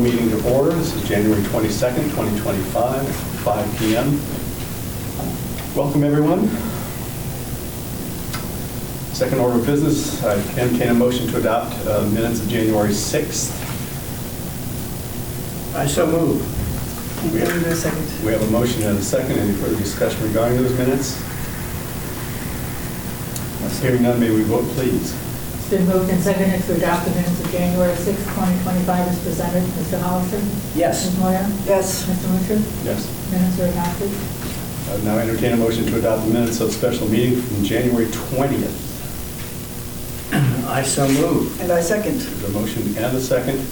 meeting to order. This is January 22nd, 2025, 5 p.m. Welcome, everyone. Second order of business, I entertain a motion to adopt minutes of January 6th. I so move. We have a motion and a second. Any further discussion regarding those minutes? Hearing none, may we vote, please? It's been moved and seconded to adopt the minutes of January 6, 2025 as presented. Mr. Hollister? Yes. Ms. Moyer? Yes. Mr. Mutcher? Yes. Minutes are adopted. Now entertain a motion to adopt the minutes of the special meeting from January 20th. I so move. And I second. There's a motion and a second.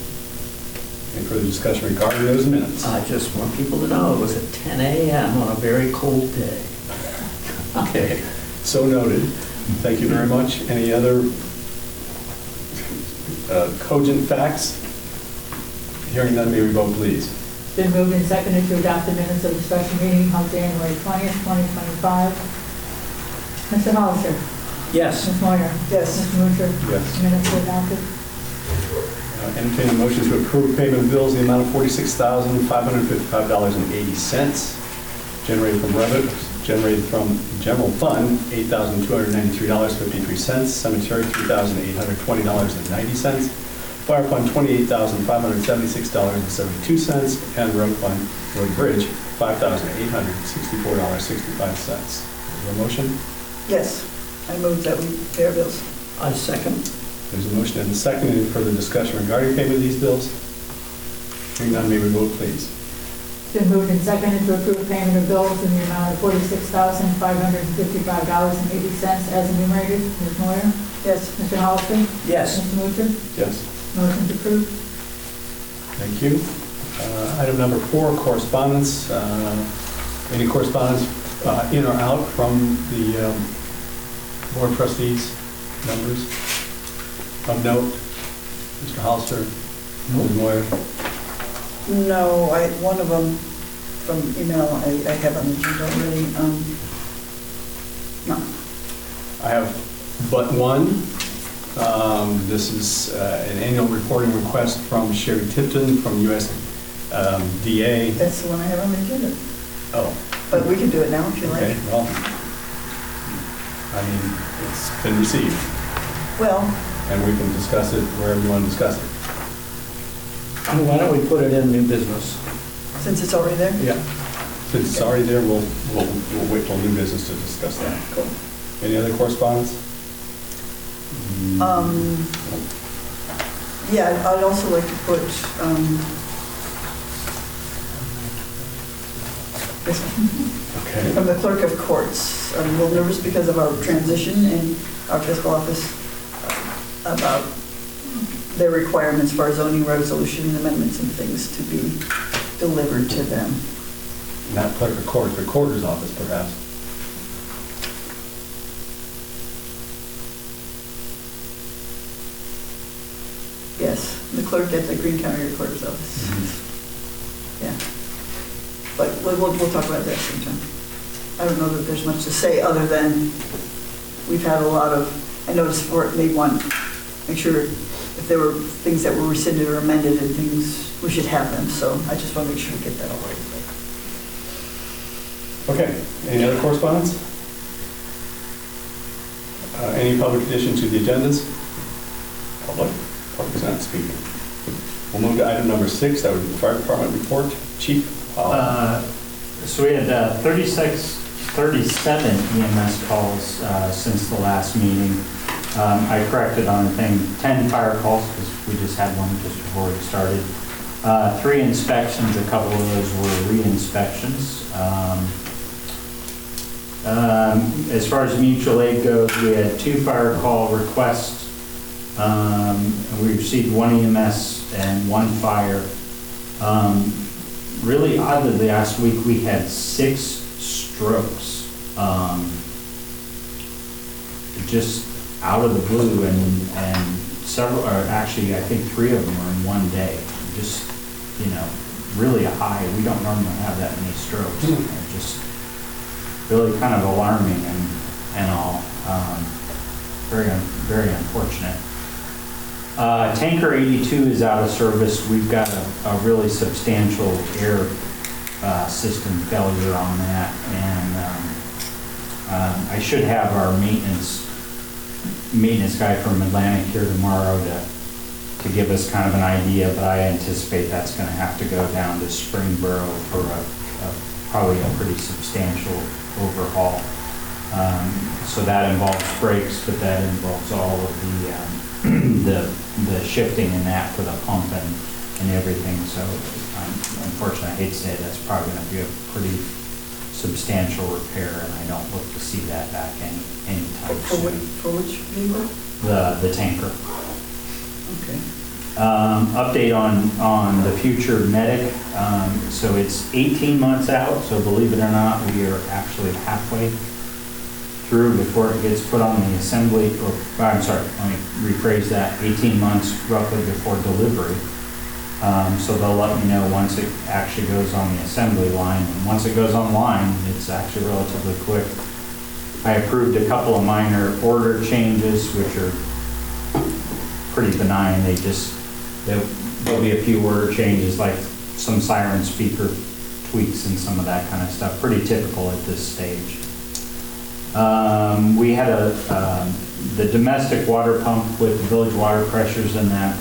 Any further discussion regarding those minutes? I just want people to know it was at 10 a.m. on a very cold day. Okay, so noted. Thank you very much. Any other cogent facts? Hearing none, may we vote, please? It's been moved and seconded to adopt the minutes of the special meeting held January 20th, 2025. Mr. Hollister? Yes. Ms. Moyer? Yes. Mr. Mutcher? Yes. Minutes are adopted. Entertain a motion to approve payment of bills in the amount of $46,555.80. Generated from general fund, $8,293.53. Cemetery, $3,820.90. Fire fund, $28,576.72. And road fund, road bridge, $5,864.65. Is there a motion? Yes. I move that we pay our bills. I second. There's a motion and a second. Any further discussion regarding payment of these bills? Hearing none, may we vote, please? It's been moved and seconded to approve payment of bills in the amount of $46,555.80 as enumerated. Ms. Moyer? Yes. Mr. Hollister? Yes. Mr. Mutcher? Yes. Motion approved. Thank you. Item number 4, correspondence. Any correspondence in or out from the Board of Trustees members? Of note, Mr. Hollister, Ms. Moyer. No, one of them from email I have on the agenda already. No. I have but one. This is an annual reporting request from Sherry Tipton from USDA. That's the one I have on the agenda. Oh. But we can do it now if you Okay, like. well, I mean, it's been received, Well, and we can discuss it wherever you want to discuss it. Why don't we put it in new business? since it's already there? Yeah. Since it's already there, we'll wait till new business to discuss that. Cool. Any other correspondence? Yeah, I'd also like to put this one. Okay. From the clerk of courts. I'm a little nervous because of our transition in our fiscal office about their requirements for our zoning resolution amendments and things to be delivered to them. Not clerk of court, recorder's office, perhaps. Yes, the clerk at the Greene County Recorder's Office. Yeah. But we'll talk about that sometime. I don't know that there's much to say other than we've had a lot of, I noticed for they want, make sure if there were things that were rescinded or amended and things, we should have them. So I just want to make sure we get that all right. Okay, any other correspondence? Any public addition to the agendas? Public is not speaking. We'll move to item number 6, that would be the fire department report. Chief? So we had 37 EMS calls since the last meeting. I corrected on the thing, 10 fire calls because we just had one just before it started. 3 inspections, a couple of those were re-inspections. As far as mutual aid goes, we had 2 fire call requests. We received 1 EMS and 1 fire. Really oddly, last week we had 6 strokes, just out of the blue, and several, or actually I think 3 of them were in one day. Just, really high. We don't normally have that many strokes. They're just really kind of alarming and all. Very unfortunate. Tanker 82 is out of service. We've got a really substantial air system failure on that, and I should have our maintenance guy from Atlantic here tomorrow to give us kind of an idea, but I anticipate that's going to have to go down to Springboro for probably a pretty substantial overhaul. So that involves brakes, but that involves all of the shifting in that for the pump and everything. So unfortunately, I hate to say it, that's probably going to be a pretty substantial repair, and I don't look to see that back anytime soon. For which vehicle? The tanker. Okay. Update on the future medic. So it's 18 months out, so believe it or not, we are actually halfway through before it gets put on the assembly, or I'm sorry, let me rephrase that, 18 months roughly before delivery. So they'll let me know once it actually goes on the assembly line. And once it goes online, it's actually relatively quick. I approved a couple of minor order changes, which are pretty benign. There'll be a few order changes, like some siren speaker tweaks and some of that kind of stuff. Pretty typical at this stage. We had the domestic water pump with the village water pressures in that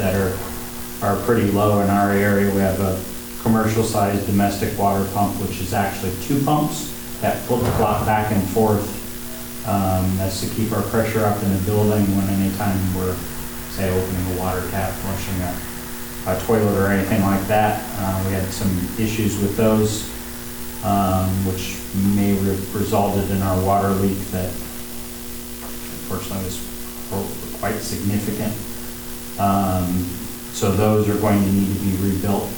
are pretty low in our area. We have a commercial-sized domestic water pump, which is actually 2 pumps that flip-flop back and forth. That's to keep our pressure up in the building when anytime we're, say, opening a water tap, flushing a toilet or anything like that. We had some issues with those, which may have resulted in our water leak that unfortunately was quite significant. So those are going to need to be rebuilt.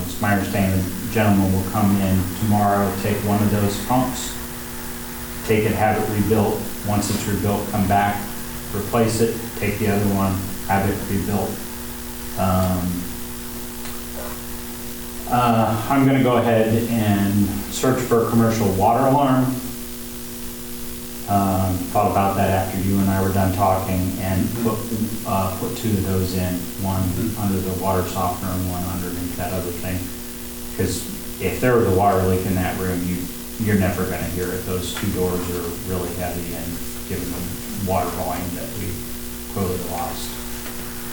It's my understanding the gentleman will come in tomorrow, take one of those pumps, take it, have it rebuilt. Once it's rebuilt, come back, replace it, take the other one, have it rebuilt. I'm going to go ahead and search for a commercial water alarm. Thought about that after you and I were done talking, and put 2 of those in, one under the water softener and one underneath that other thing. Because if there was a water leak in that room, you're never going to hear it. Those 2 doors are really heavy, and given the water volume that we clearly lost.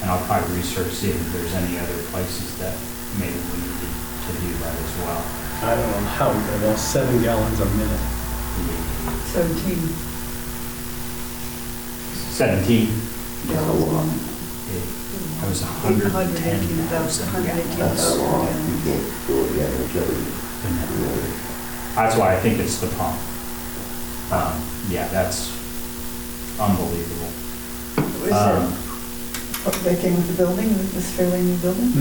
And I'll try to research, see if there's any other places that maybe we need to do that as well. I don't know how, about 7 gallons a minute. 17. 17. gallons a month. That was 110,000 gallons. That's why I think it's the pump. Yeah, that's unbelievable. That came with the building, this fairly new building?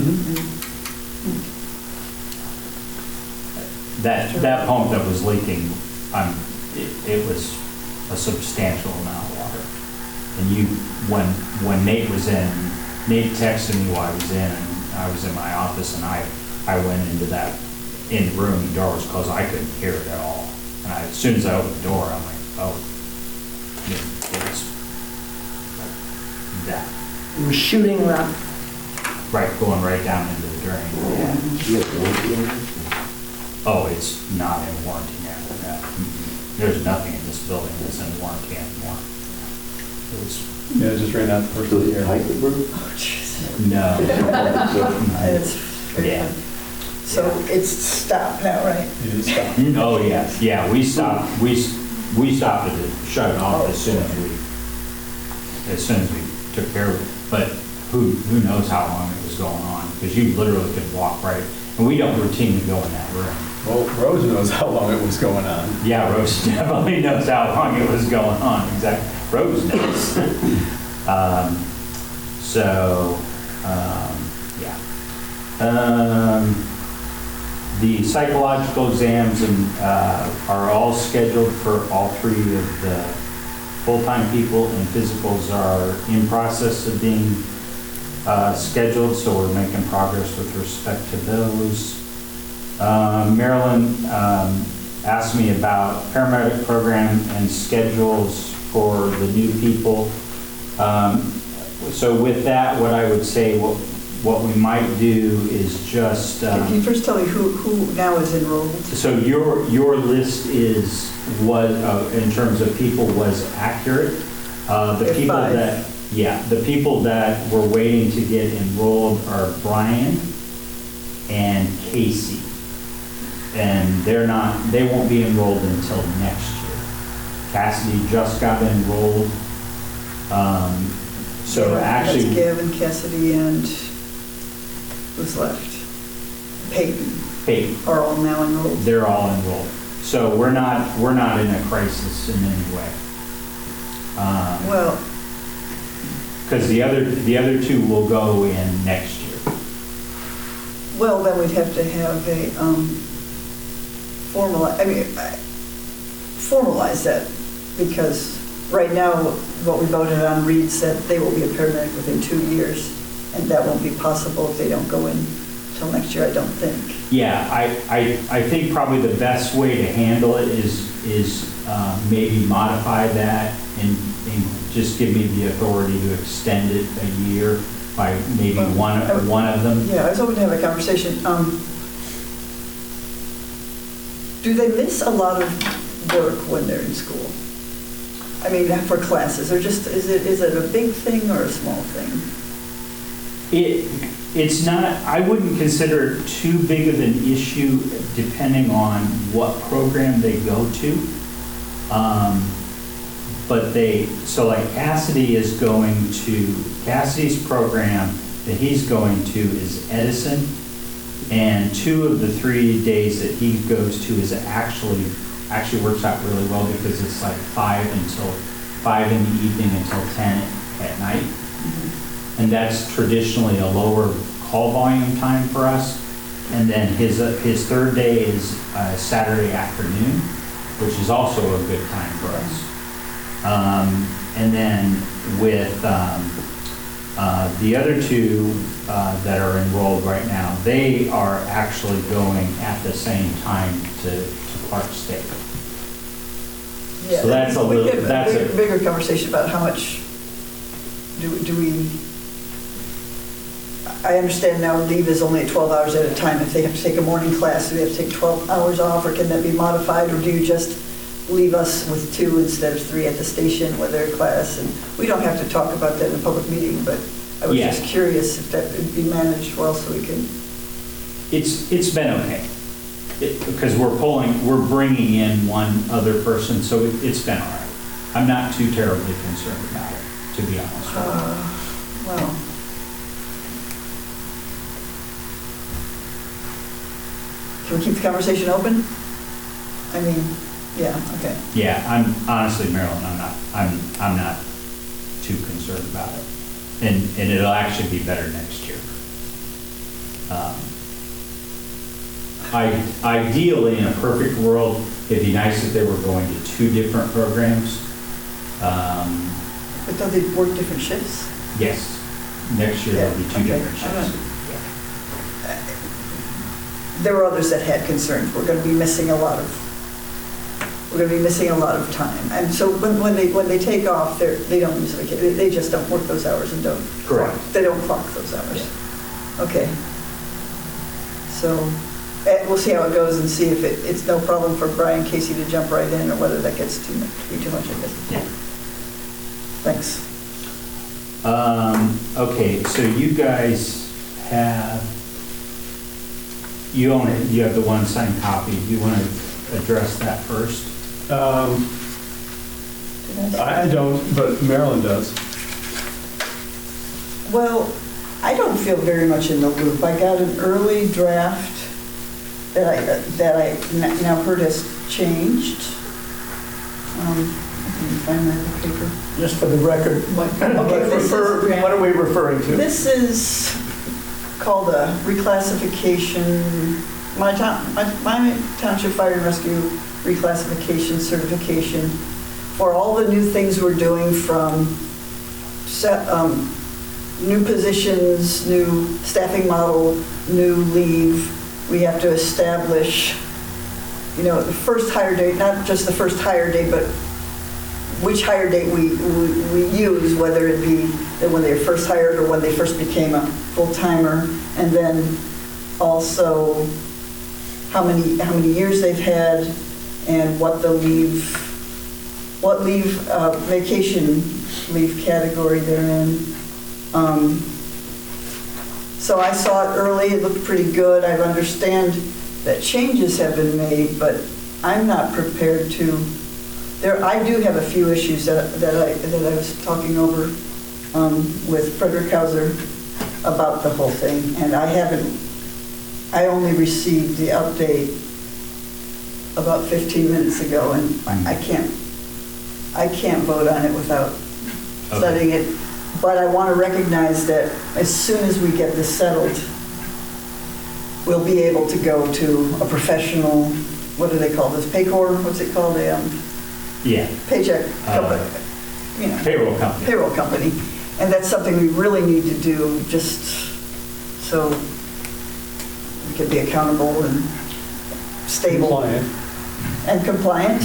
That pump that was leaking, it was a substantial amount of water. And when Nate was in, Nate texted me while I was in, and I was in my office, and I went into the room, the door was closed, I couldn't hear it at all. And as soon as I opened the door, I'm like, oh, it was that. It was shooting up. Right, going right down into the drain. Oh, it's not in warranty now. There's nothing in this building that's in warranty anymore. Yeah, it just ran out the first of the year. Oh, jeez. No. It's Yeah. So it's stopped now, right? It is stopped. Oh, yes. Yeah, we stopped it, shut it off as soon as we took care of it. But who knows how long it was going on, because you literally could walk right, and we don't routinely go in that room. Well, Rose knows how long it was going on. Yeah, Rose definitely knows how long it was going on, exactly. Rose knows. Yeah. The psychological exams are all scheduled for all 3 of the full-time people, and physicals are in process of being scheduled, so we're making progress with respect to those. Marilyn asked me about paramedic program and schedules for the new people. So with that, what I would say, what we might do is just, Can you first tell me who now is enrolled? so your list in terms of people was accurate. The There's people 5. the people that were waiting to get enrolled are Brian and Casey. And they won't be enrolled until next year. Cassidy just got enrolled. So actually. That's Gavin, Cassidy, and who's left? Peyton. Are all now enrolled. They're all enrolled. So we're not in a crisis in any way. Well, Because the other two will go in next year. well, then we'd have to have a formalize that, because right now, what we voted on reads that they will be a paramedic within 2 years, and that won't be possible if they don't go in till next year, I don't think. Yeah, I think probably the best way to handle it is maybe modify that and just give me the authority to extend it a year by maybe one of them. Yeah, I was hoping to have a conversation. Do they miss a lot of work when they're in school? I mean, for classes, or just, is it a big thing or a small thing? It's not, I wouldn't consider it too big of an issue depending on what program they go to. So like Cassidy's program that he's going to is Edison, and 2 of the 3 days that he goes to is actually works out really well, because it's like 5 in the evening until 10 at night. And that's traditionally a lower call volume time for us. And then his 3rd day is Saturday afternoon, which is also a good time for us. And then with the other 2 that are enrolled right now, they are actually going at the same time to Park State. Yeah, So that's a we little, have a bigger conversation about how much do we, I understand now leave is only 12 hours at a time. If they have to take a morning class, do they have to take 12 hours off, or can that be modified, or do you just leave us with 2 instead of 3 at the station with their class? And we don't have to talk about that in a public meeting, but I was just curious if that would be managed well so we can. It's been okay. Because we're bringing in one other person, so it's been all right. I'm not too terribly concerned about it, to be honest with you. Well, can we keep the conversation open? I mean, yeah, okay. Yeah, I'm honestly, Marilyn, I'm not too concerned about it, and it'll actually be better next year. Ideally, in a perfect world, it'd be nice if they were going to 2 different programs. But don't they work different shifts? Yes, next year there'll be 2 different shifts. There were others that had concerns. We're going to be missing a lot of time. And so when they take off, they don't use vacation. They just don't work those hours and don't. Correct. They don't clock those hours. Okay. So we'll see how it goes and see if it's no problem for Brian Casey to jump right in, or whether that gets to be too much, I guess. Yeah. Thanks. Okay, so you guys have, you own it, you have the one signed copy. Do you want to address that first? I don't, but Marilyn does. Well, I don't feel very much in the loop. I got an early draft that I now heard has changed. I can find that in the paper. Just for the record, what are we referring to? This is called a reclassification, my Township Fire and Rescue reclassification certification for all the new things we're doing, from new positions, new staffing model, new leave. We have to establish, the first hire date, not just the first hire date, but which hire date we use, whether it be when they were first hired or when they first became a full-timer, and then also how many years they've had, and what the vacation leave category they're in. So I saw it early, it looked pretty good. I understand that changes have been made, but I'm not prepared to. I do have a few issues that I was talking over with Frederick Hauser about the whole thing, and I only received the update about 15 minutes ago, and I can't vote on it without studying it. But I want to recognize that as soon as we get this settled, we'll be able to go to a professional, what do they call this, Paycor, what's it called? Yeah. Paycheck company, Payroll company. Payroll company. And that's something we really need to do, just so we can be accountable and stable. Compliant. And compliant.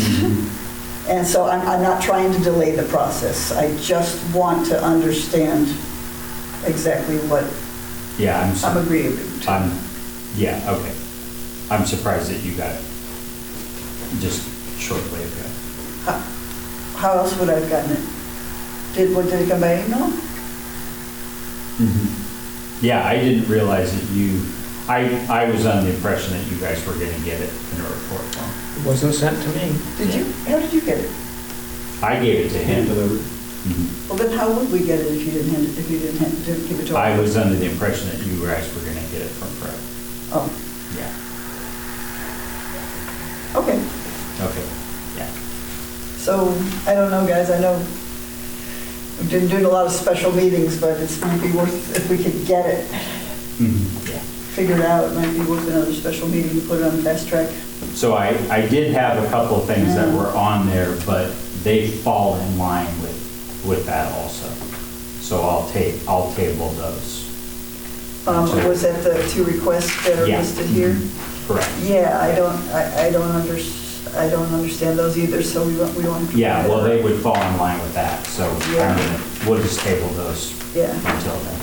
And so I'm not trying to delay the process. I just want to understand exactly what I'm agreeing to. Yeah, okay. I'm surprised that you got it just shortly ago. How else would I have gotten it? Did it come by email? Yeah, I didn't realize that I was under the impression that you guys were going to get it in a report form. It wasn't sent to me. Did you? How did you get it? I gave it to him. Well, then how would we get it if you didn't give it to us? I was under the impression that you guys were going to get it from Fred. Oh, Yeah. okay. Okay. Yeah. So, I don't know, guys, I know we've been doing a lot of special meetings, but it might be worth, if we could get it Yeah. figured out, it might be worth another special meeting to put it on fast track. So I did have a couple of things that were on there, but they fall in line with that also. So I'll table those. Was that the two requests that are Yeah. listed here? Correct. Yeah, I don't understand those either, so we want to. Yeah, well, they would fall in line with that, so Yeah. we'll just table those Yeah. until then.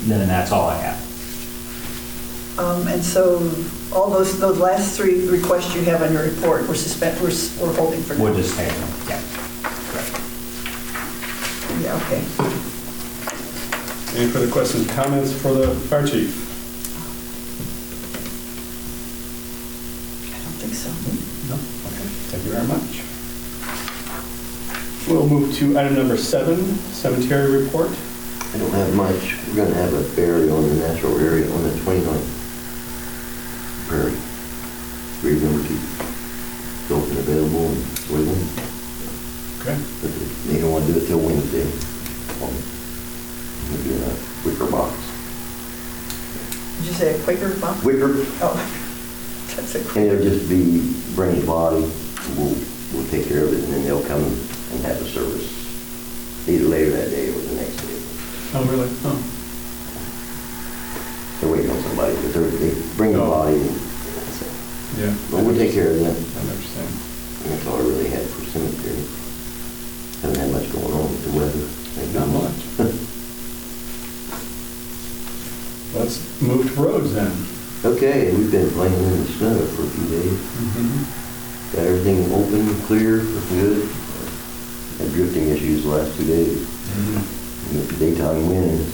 And then that's all I have. And so all those last three requests you have on your report, we're holding for now. We'll just table them, yeah. Correct. Yeah, okay. Any further questions, comments for the fire chief? I don't think so. No? Okay, thank you very much. We'll move to item number 7, cemetery report. I don't have much. We're going to have a burial in the natural area on the 29th. Prairie. Grave number 2. It's open, available, and waiting. Okay. But they don't want to do it till Wednesday. Maybe in a wicker box. Did you say a Quaker box? Wicker, Oh, that's a and Quaker. it'll just be bring his body. We'll take care of it, and then they'll come and have the service either later that day or the next day. Oh, really? Oh. They're waiting on somebody, but they bring the body. And, Yeah. but we'll take care of them. I understand. And that's all I really had for cemetery. Haven't had much going on with the weather. Not much. Let's move to roads then. Okay, we've been playing in the snow for a few days. Got everything open, clear, looking good. Had drifting issues the last 2 days. With the daytime winds,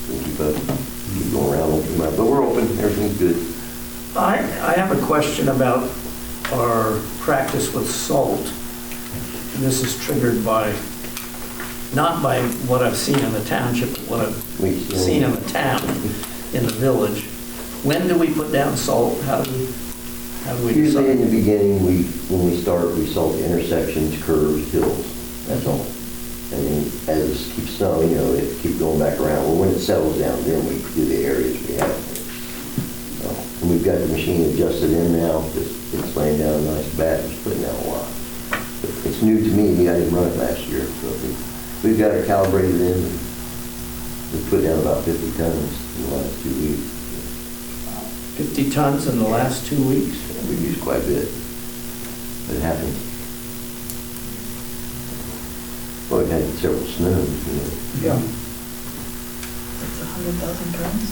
keep going around, open up. But we're open, everything's good. I have a question about our practice with salt. And this is triggered not by what I've seen in the township, but what I've seen in the town, in the village. When do we put down salt? How do we Usually in decide? the beginning, when we start, we salt the intersections, curves, hills, that's all. And then as it keeps snowing, it keeps going back around. Well, when it settles down, then we do the areas we have. So, and we've got the machine adjusted in now. It's laying down a nice batch, it's putting out a lot. But it's new to me, I didn't run it last year. So we've got it calibrated in. We put down about 50 tons in the last 2 weeks. 50 tons in the last 2 weeks? We've used quite a bit. It happens. Well, we've had several snows, you know. Yeah. It's 100,000 pounds.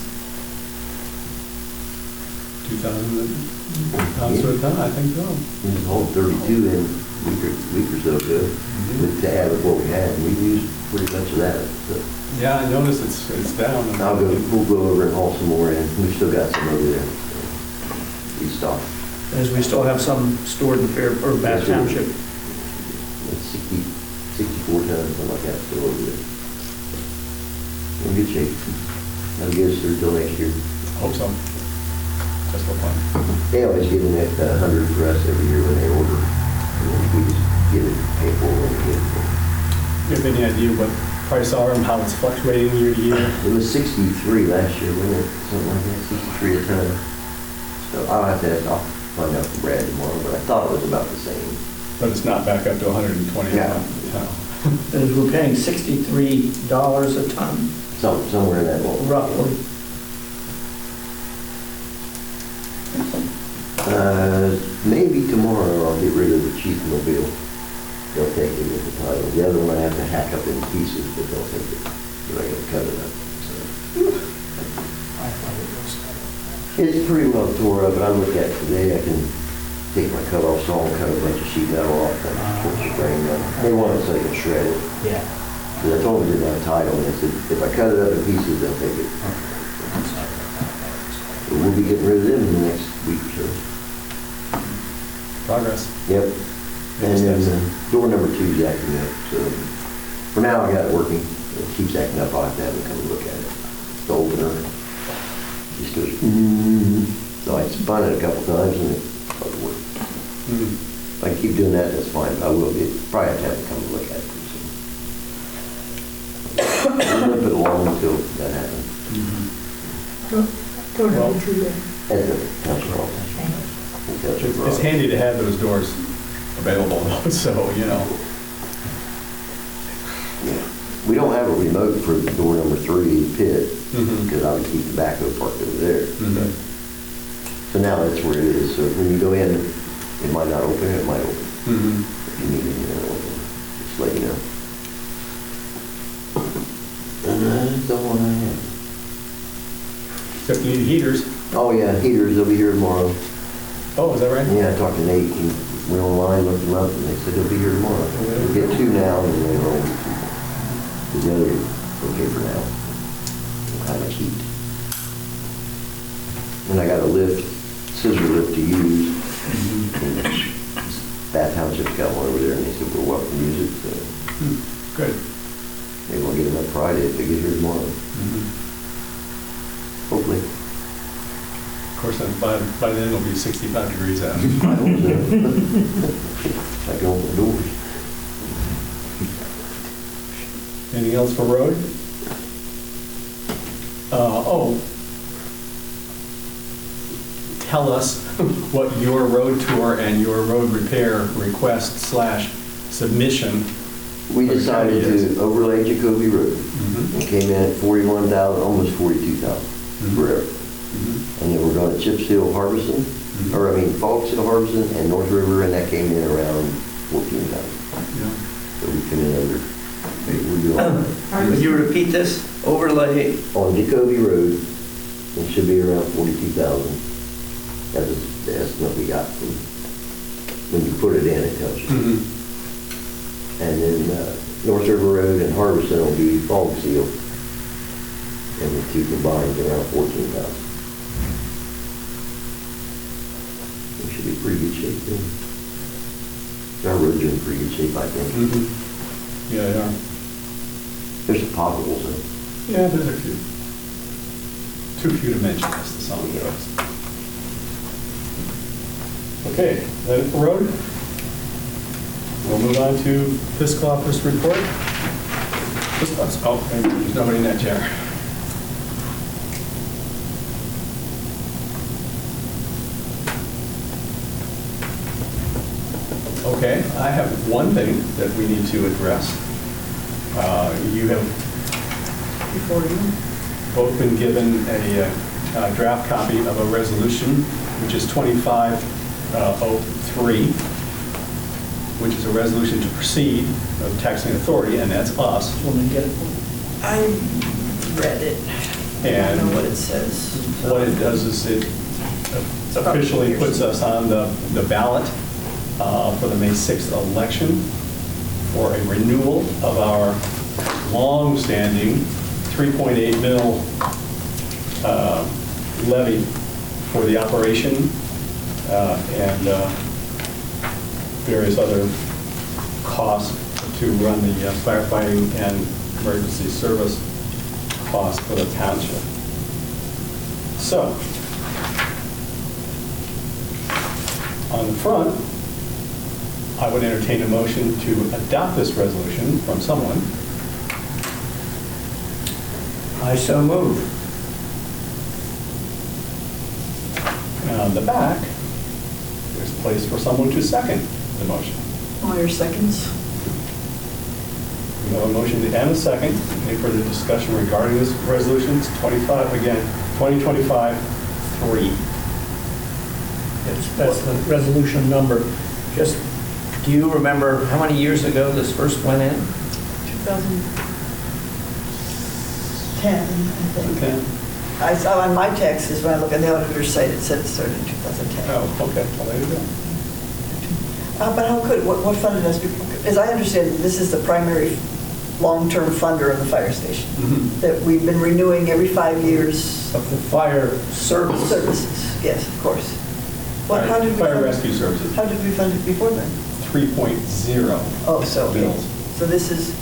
2,000 pounds to a ton, I think so. We just hauled 32 in a week or so ago, to add with what we had, and we used pretty much of that. So Yeah, I noticed it's down. we'll go over and haul some more in. We've still got some over there. We stopped. As we still have some stored in Fair, or Bath Yes, sir. Township. It's 64 tons, something like that, still over there. We're in good shape. That'll get us through till next year. Hope so. Just for fun. They always get an extra 100 for us every year when they order. And then we just get it paid for when we get it. You have any idea what price are and how it's fluctuating year to year? It was 63 last year, wasn't it? Something like that, 63 a ton. So I'll find out from Brad tomorrow, but I thought it was about the same. But it's not back up to 120. Yeah. And as we're paying $63 a ton, Somewhere in that ballpark. roughly. Maybe tomorrow I'll get rid of the chief mobile. They'll take it with the title. The other one I have to hack up in pieces, but they'll take it. But I gotta cut it up. So. It's pretty well tore up, but I looked at it today. I can take my cut-off saw and cut a bunch of sheet metal off and put the frame on. They want it so they can shred it. Yeah. Because I told them to do my title, and they said, if I cut it up in pieces, they'll take it. But we'll be getting rid of them in the next week or so. Progress. Yep. And then door number 2 is acting up, so for now I got it working. It keeps acting up, I'll have to have them come and look at it. The opener just goes, So I spun it a couple times and it doesn't work. If I keep doing that, that's fine, but I will probably have to have them come and look at it. So I'm gonna put it along until that happens. Door number 2 then. At the township office. It's handy to have those doors available, though, so, you know. Yeah. We don't have a remote for the door number 3 pit, Mhm. because I would keep tobacco parked over there. Mhm. So now that's where it is. So when you go in, it might not open, it might open. Mhm. If you need it, it'll open. Just let you know. And that's all I have. Except you need heaters. Oh yeah, heaters, they'll be here tomorrow. Oh, is that right? Yeah, I talked to Nate, he went online, looked them up, and they said they'll be here tomorrow. We'll get 2 now, and then later on, the other, okay for now. We'll have a heat. And I got a scissor lift to use. Bath Township's got one over there, and they said we're welcome to use it, so Good. maybe we'll get them up Friday if they get here tomorrow. Hopefully. Of course, then by then it'll be 65 degrees out. I hope so. I can open the doors. Anything else for road? Tell us what your road tour and your road repair request / submission. We decided to overlay Jacoby Road. Mhm. It came in at 41,000, almost 42,000 forever. And then we're going to chip seal Harbison, fog seal Harbison and North River, and that came in around 14,000. Yeah. So we came in under. We're doing Would you repeat this? Overlay, on Jacoby Road, it should be around 42,000. That's the estimate we got from, when you put it in, it tells you. Mhm. And then North River Road and Harbison will be fog seal. And the 2 combined are around 14,000. We should be in pretty good shape then. Our roads are in pretty good shape, I think. Mhm. Yeah, they are. There's some potholes though. Yeah, there's a few. Too few to mention, as the song goes. Okay, that it for road? We'll move on to fiscal office report. Oh, there's nobody in that chair. Okay, I have one thing that we need to address. You have Before you. both been given a draft copy of a resolution, which is 2503. which is a resolution to proceed of taxing authority, and that's us. Let me get it. I read it. I And don't know what it says. what it does is it officially puts us on the ballot for the May 6th election for a renewal of our long-standing 3.8 mil levy for the operation and various other costs to run the firefighting and emergency service costs for the township. So, on the front, I would entertain a motion to adopt this resolution from someone. I so move. And on the back, there's a place for someone to second the motion. All your seconds? We have a motion and a second. Any further discussion regarding this resolution? It's 25, again, 2025-3. That's the resolution number. Just, do you remember how many years ago this first went in? 2010, I think. Okay. I saw on my taxes, when I look on the auditor's site, it said it started in 2010. Oh, okay. Well, there you go. But how could, what funded us? As I understand, this is the primary long-term funder of the fire station, that we've been renewing every 5 years. Of the fire service. Services, yes, of course. Well, how did we Fire fund it? rescue services, How did we fund it before then? 3.0 Oh, so, okay. bills. So this is,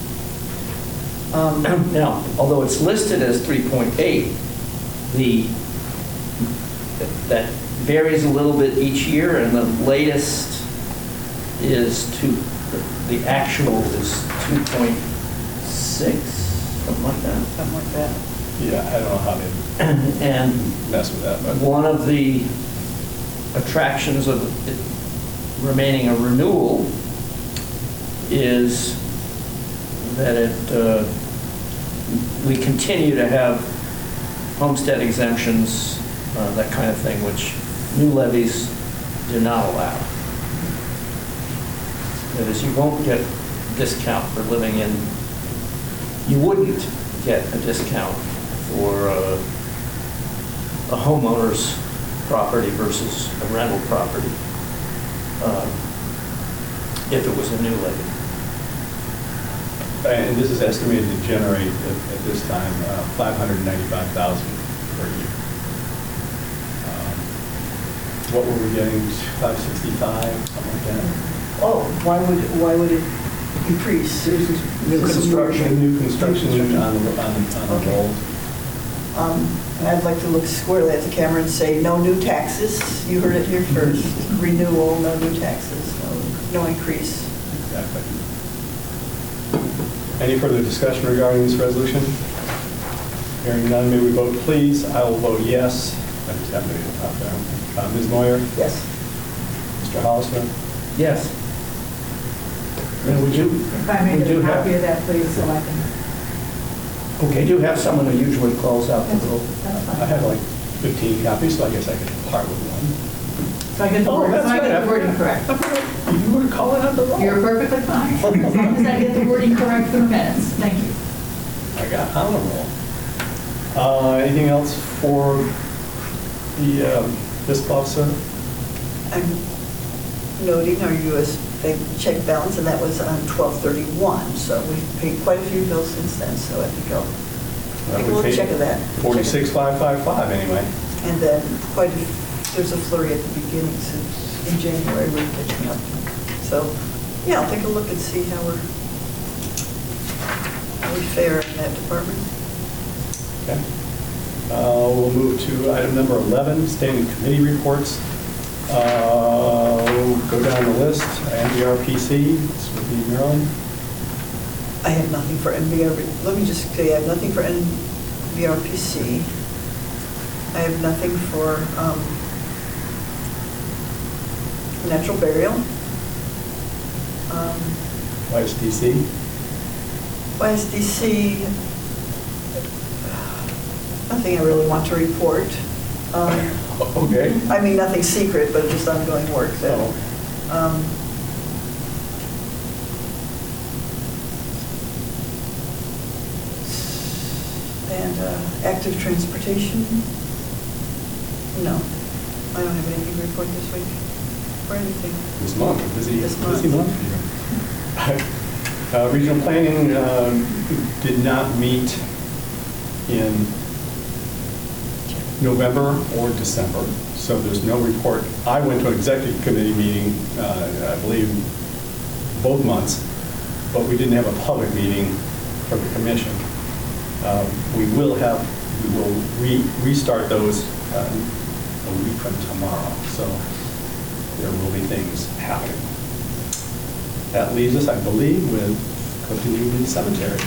Now, although it's listed as 3.8, that varies a little bit each year, and the latest is the actual is 2.6, something like that. something like that. Yeah, I don't know how they And mess with that, but one of the attractions of it remaining a renewal is that we continue to have homestead exemptions, that kind of thing, which new levies do not allow. That is, you won't get a discount for living in, you wouldn't get a discount for a homeowner's property versus a rental property if it was a new levy. and this is estimated to generate at this time $595,000 per year. What were we getting? 565, something like that. Oh, why would it increase? New construction. New construction on the Okay. roll. And I'd like to look squarely at the camera and say, no new taxes. You heard it here first. Renewal, no new taxes, no increase. Exactly. Any further discussion regarding this resolution? Hearing none, may we vote please? I will vote yes. I just have to get the top down. Ms. Moyer? Yes. Mr. Hollister? Yes. And we do, If I may we get do a copy have, of that, please, so I can, we do have someone who usually calls out the roll. that's fine. I have like 15 copies, so I guess I could part with one. So I get the Oh, wording, that's so I right, get I the wording forgot. correct. You were calling out the roll. You're perfectly fine. As long as I get the wording correct for the minutes. Thank you. I got on a roll. Anything else for the fiscal officer? I'm noting our U.S. bank check balance, and that was on 12/31, so we've paid quite a few bills since then, so I think I'll take a little check of that. 46,555 anyway. And then there's a flurry at the beginning, since in January we're catching up. So, yeah, I'll take a look and see how we fare in that department. Okay. We'll move to item number 11, standing committee reports. We'll go down the list. NBRPC, this would be Maryland. I have nothing for NBR, let me just say, I have nothing for NBRPC. I have nothing for natural burial. YSDC. YSDC, nothing I really want to report. Okay. I mean, nothing secret, but just ongoing work that, Oh. And active transportation? No, I don't have anything to report this week or anything. This month, a busy This month. month for you. Regional planning did not meet in November or December, so there's no report. I went to an executive committee meeting, I believe, both months, but we didn't have a public meeting for the commission. We will restart those a week from tomorrow, so there will be things happening. That leaves us, I believe, with Clifton Union Cemetery.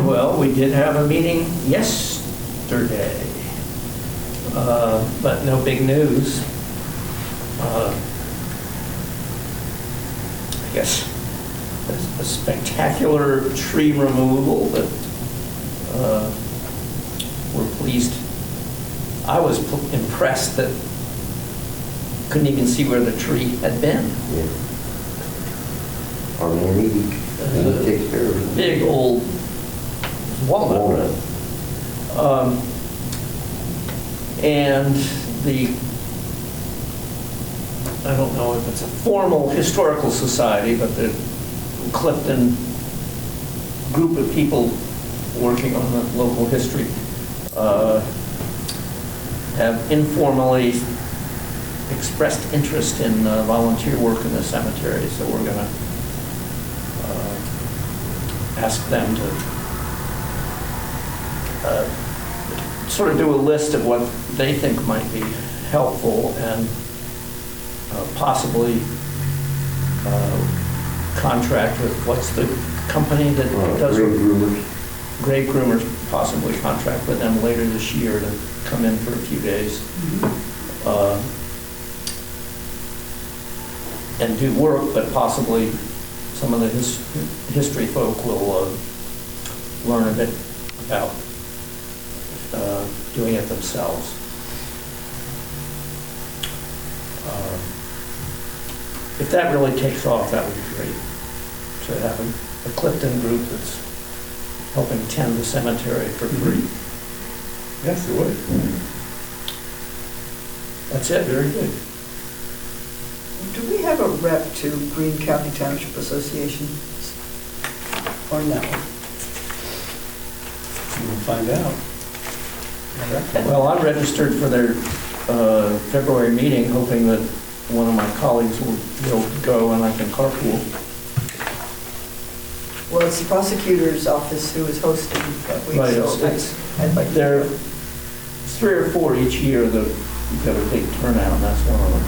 Well, we did have a meeting yesterday, but no big news. I guess a spectacular tree removal that we're pleased. I was impressed that couldn't even see where the tree had been. Yeah. Our man, he takes care of it. Big old walnut. And I don't know if it's a formal historical society, but the Clifton group of people working on the local history have informally expressed interest in volunteer work in the cemetery, so we're going to ask them to sort of do a list of what they think might be helpful and possibly contract with, what's the company that does Grave groomers. Grave groomers, possibly contract with them later this year to come in for a few days and do work, but possibly some of the history folk will learn a bit about doing it themselves. If that really takes off, that would be great, to have a Clifton group that's helping tend the cemetery for free. Yes, it would. That's it, very good. Do we have a rep to Greene County Township Association? Or no? We'll find out. Well, I'm registered for their February meeting, hoping that one of my colleagues will go and I can carpool. Well, it's the prosecutor's office who is hosting that week, Right, so I'd like to. There are 3 or 4 each year that you've got a big turnout, and that's one of them.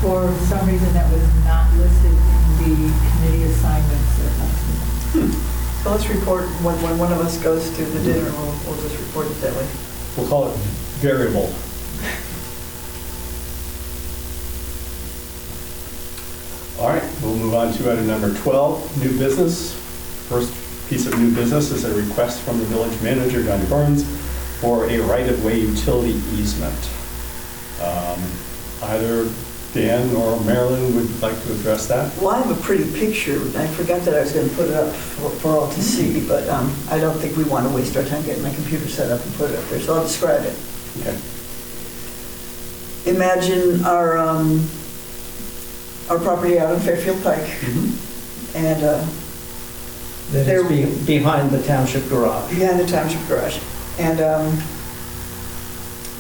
For some reason that was not listed in the committee assignments. So let's report, when one of us goes to the dinner, we'll just report it that way. We'll call it variable. All right, we'll move on to item number 12, new business. First piece of new business is a request from the village manager, Johnny Burns, for a right-of-way utility easement. Either Dan or Marilyn would like to address that. Well, I have a pretty picture. I forgot that I was going to put it up for all to see, but I don't think we want to waste our time getting my computer set up and put it up there, so I'll describe it. Okay. Imagine our property out on Fairfield Pike, and That is behind the township garage. behind the township garage. And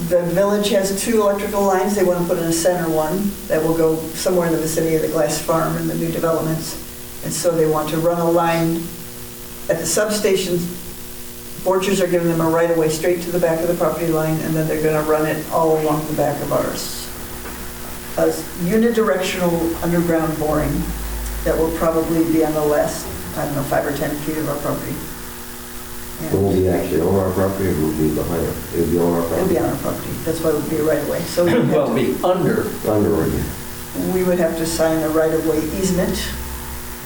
the village has 2 electrical lines. They want to put in a center one that will go somewhere in the vicinity of the glass farm and the new developments. And so they want to run a line at the substation. Borchers are giving them a right-of-way straight to the back of the property line, and then they're going to run it all along the back of ours. A unidirectional underground boring that will probably be on the last, 5 or 10 feet of our property. Will it be actually on our property or will it be behind it? It'll be on our property? It'll be on our property. That's why it would be a right-of-way. So we would have Well, to- be under. Under it. we would have to sign a right-of-way easement.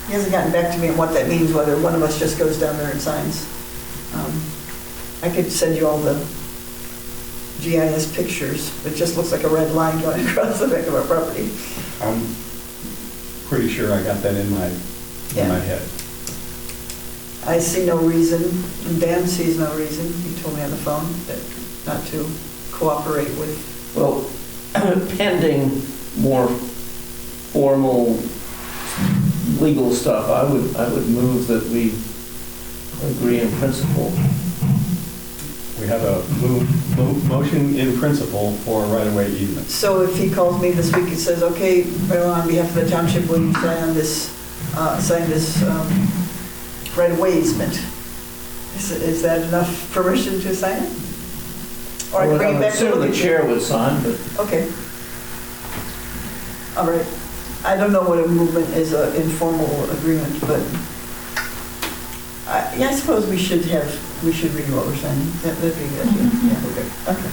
He hasn't gotten back to me on what that means, whether one of us just goes down there and signs. I could send you all the GIS pictures. It just looks like a red line going across the back of our property. I'm pretty sure I got that in my Yeah. head. I see no reason, and Dan sees no reason, he told me on the phone, that not to cooperate with. Well, pending more formal legal stuff, I would move that we agree in principle. We have a motion in principle for right-of-way easement. So if he calls me this week and says, okay, Marilyn, on behalf of the township, will you sign this right-of-way easement? Is that enough permission to sign it? Or I Well, bring it back to I'm look sure at the chair would sign, but Okay. All right. I don't know what a movement is, an informal agreement, but I suppose we should read what we're saying. That'd be good. Yeah. Okay. Okay.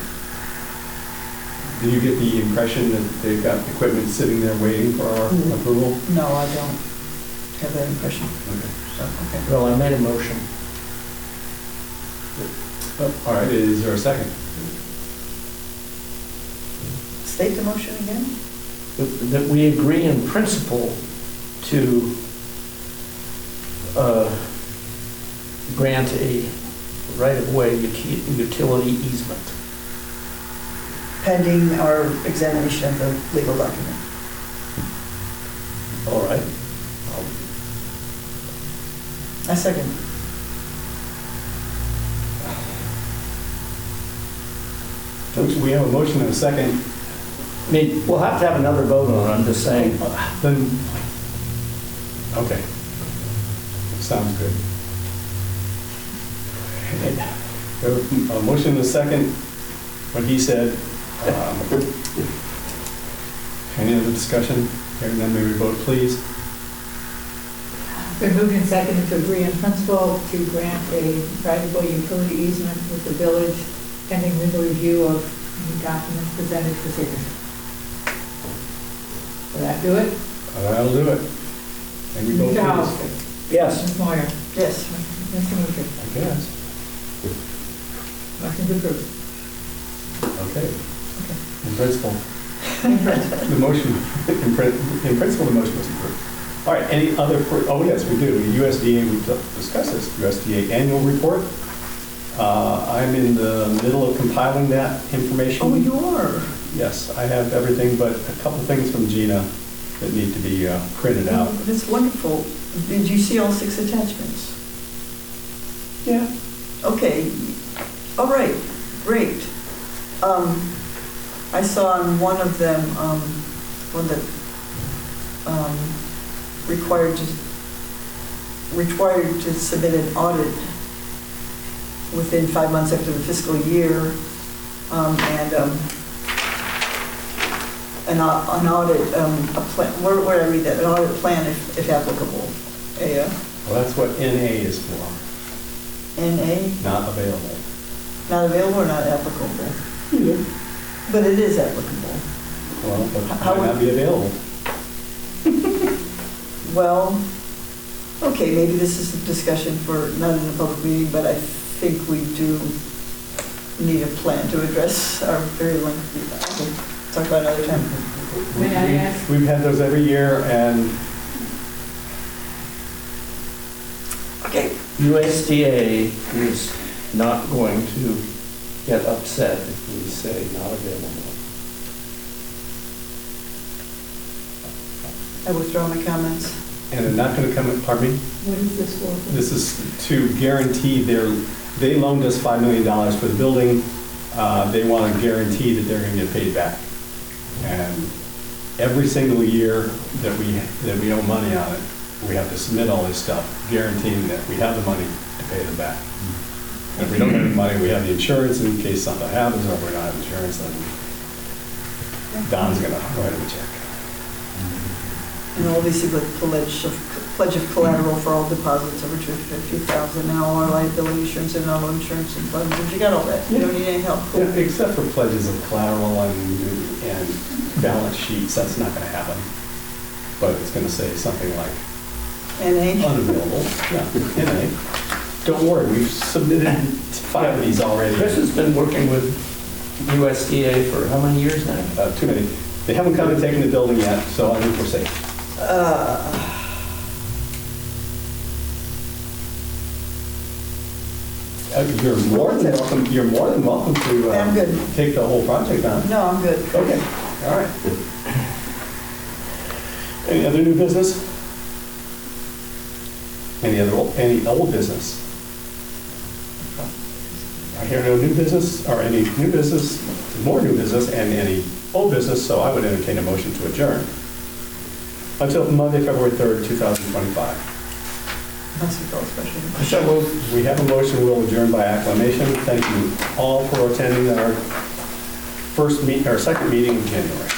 Do you get the impression that they've got equipment sitting there waiting for our approval? No, I don't have that impression. Okay. So, okay. well, I made a motion. All right, is there a second? State the motion again? That we agree in principle to grant a right-of-way utility easement. Pending our examination of the legal document. All right. I second. We have a motion and a second. I mean, we'll have to have another vote on it, I'm just saying. Then, okay. Sounds good. A motion and a second, what he said. Any other discussion? Hearing none, may we vote, please? Been moved and seconded to agree in principle to grant a right-of-way utility easement with the village pending legal review of any documents presented for signature. Will that do it? That'll do it. May we vote, Mr. please? Hollister? Yes. Ms. Moyer? Yes. Mr. Mutcher? I guess. Motion to approve. Okay. In principle, In principle. the motion, in principle, the motion was approved. All right, any other, oh yes, we do. USDA, we discussed this, USDA annual report. I'm in the middle of compiling that information. Oh, you are? Yes, I have everything but a couple things from Gina that need to be printed out. That's wonderful. Did you see all 6 attachments? Yeah. Okay, all right, great. I saw on one of them, one that required to submit an audit within 5 months after the fiscal year, and an audit, a plan, where did I read that? An audit plan if applicable. Well, that's what NA is for, NA? not available. Not available or not applicable? But it is applicable. Well, but How might not be available. Well, okay, maybe this is a discussion for, not in a public meeting, but I think we do need a plan to address our very lengthy, we'll talk about another time. May I ask? We've had those every year, and Okay, USDA is not going to get upset if we say not available. I withdraw my comments. they're not going to come, pardon me? What is this for? This is to guarantee they loaned us $5 million for the building. They want to guarantee that they're going to get paid back. And every single year that we owe money on it, we have to submit all this stuff, guaranteeing that we have the money to pay them back. If we don't have the money, we have the insurance in case something happens, or if we don't have insurance, then Don's going to write him a check. And obviously with pledge of collateral for all deposits over $250,000 and all our liability insurance and all insurance and funds. You got all that. You don't need any help. Cool. Yeah, except for pledges of collateral and balance sheets, that's not going to happen. But it's going to say something like NA? unavailable. Yeah, NA. Don't worry, we've submitted 5 of these already. Chris has been working with USDA for how many years now? Too many. They haven't come and taken the building yet, so I think we're safe. You're more than welcome, you're more than welcome to I'm good. take the whole project on. No, I'm good. Okay, all right. Any other new business? Any old business? I hear no new business, or any new business, more new business, and any old business, so I would entertain a motion to adjourn until Monday, February 3rd, 2025. Unless we call a special meeting. So we have a motion, we'll adjourn by acclamation. Thank you all for attending our second meeting in January.